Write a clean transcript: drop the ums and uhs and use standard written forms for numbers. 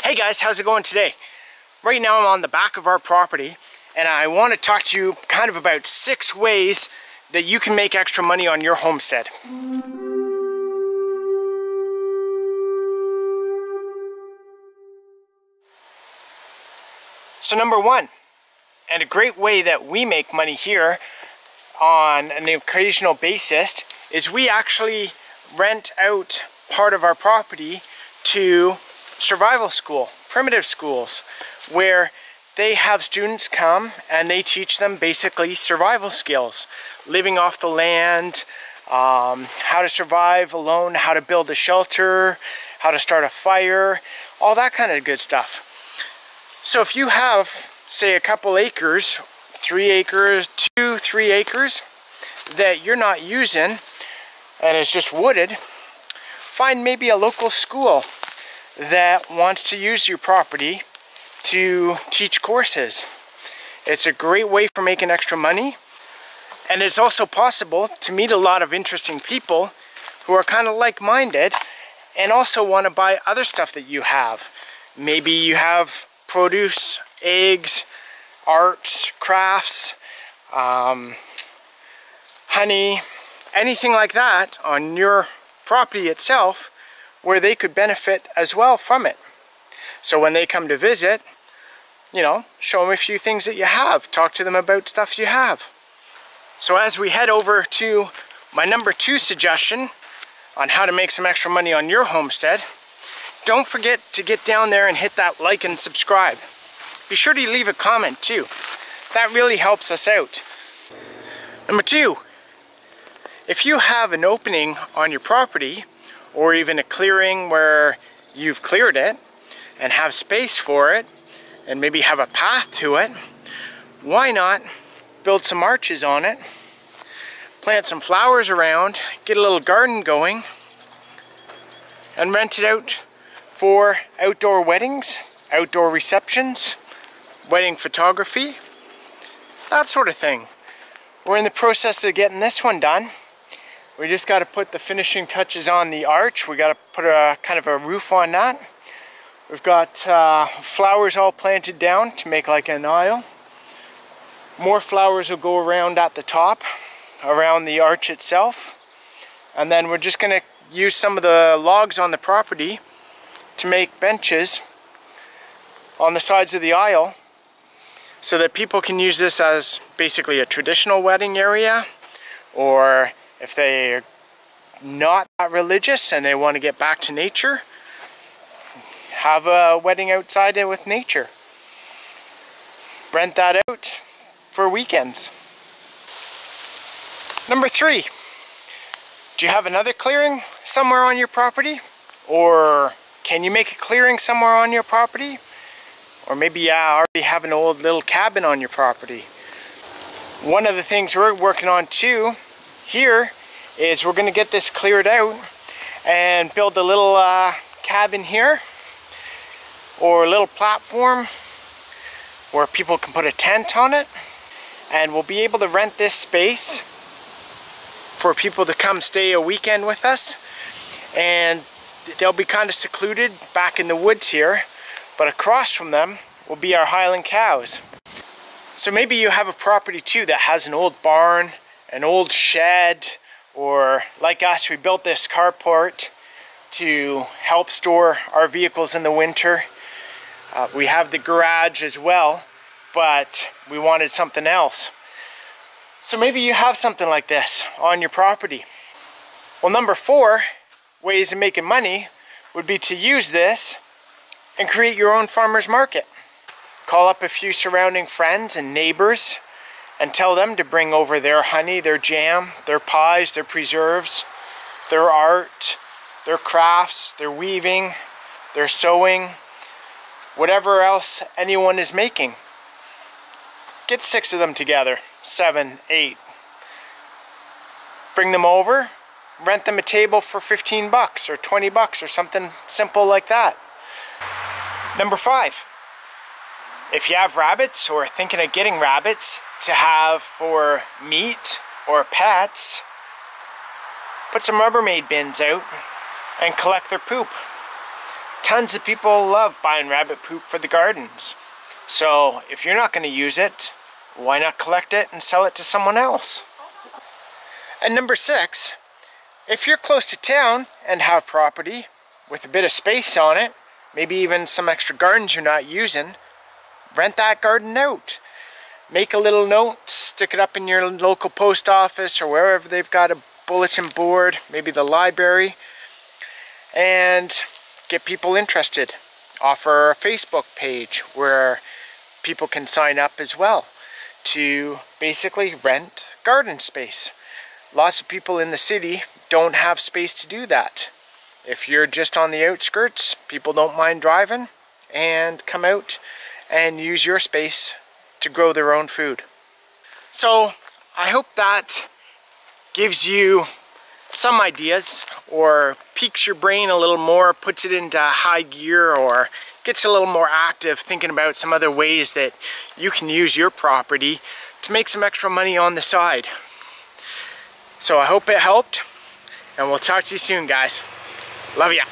Hey guys, how's it going today? Right now I'm on the back of our property and I want to talk to you kind of about 6 ways that you can make extra money on your homestead. So number 1, and a great way that we make money here on an occasional basis, is we actually rent out part of our property to survival school, primitive schools, where they have students come and they teach them basically survival skills, living off the land, how to survive alone, how to build a shelter, how to start a fire, all that kind of good stuff. So if you have, say, a couple acres, 3 acres, 2-3 acres that you're not using and it's just wooded, find maybe a local school that wants to use your property to teach courses. It's a great way for making extra money, and it's also possible to meet a lot of interesting people who are kind of like-minded and also want to buy other stuff that you have. Maybe you have produce, eggs, arts, crafts, honey, anything like that on your property itself, where they could benefit as well from it. So when they come to visit, you know, show them a few things that you have. Talk to them about stuff you have. So as we head over to my number 2 suggestion on how to make some extra money on your homestead, don't forget to get down there and hit that like and subscribe. Be sure to leave a comment too. That really helps us out. Number 2, if you have an opening on your property, or even a clearing where you've cleared it and have space for it and maybe have a path to it, why not build some arches on it, plant some flowers around, get a little garden going, and rent it out for outdoor weddings, outdoor receptions, wedding photography, that sort of thing. We're in the process of getting this one done. We just got to put the finishing touches on the arch. We got to put a kind of a roof on that. We've got flowers all planted down to make like an aisle. More flowers will go around at the top, around the arch itself. And then we're just going to use some of the logs on the property to make benches on the sides of the aisle so that people can use this as basically a traditional wedding area, or if they're not that religious and they want to get back to nature, have a wedding outside with nature. Rent that out for weekends. Number 3, do you have another clearing somewhere on your property? Or can you make a clearing somewhere on your property? Or maybe you already have an old little cabin on your property. One of the things we're working on too here is we're going to get this cleared out and build a little cabin here, or a little platform where people can put a tent on it, and we'll be able to rent this space for people to come stay a weekend with us, and they'll be kind of secluded back in the woods here, but across from them will be our Highland cows. So maybe you have a property too that has an old barn, an old shed, or like us, we built this carport to help store our vehicles in the winter. We have the garage as well, but we wanted something else. So maybe you have something like this on your property. Well, number 4 ways of making money would be to use this and create your own farmer's market. Call up a few surrounding friends and neighbors and tell them to bring over their honey, their jam, their pies, their preserves, their art, their crafts, their weaving, their sewing, whatever else anyone is making. Get 6 of them together, 7, 8. Bring them over, rent them a table for 15 bucks or 20 bucks or something simple like that. Number 5. If you have rabbits or are thinking of getting rabbits to have for meat or pets, put some Rubbermaid bins out and collect their poop. tons of people love buying rabbit poop for the gardens. So if you're not going to use it, why not collect it and sell it to someone else? And number 6, if you're close to town and have property with a bit of space on it, maybe even some extra gardens you're not using, rent that garden out. Make a little note, stick it up in your local post office or wherever they've got a bulletin board, maybe the library, and get people interested. Offer a Facebook page where people can sign up as well to basically rent garden space. Lots of people in the city don't have space to do that. If you're just on the outskirts, people don't mind driving and come out and use your space to grow their own food. So I hope that gives you some ideas or piques your brain a little more, puts it into high gear, or gets a little more active thinking about some other ways that you can use your property to make some extra money on the side. So I hope it helped, and we'll talk to you soon, guys. Love ya.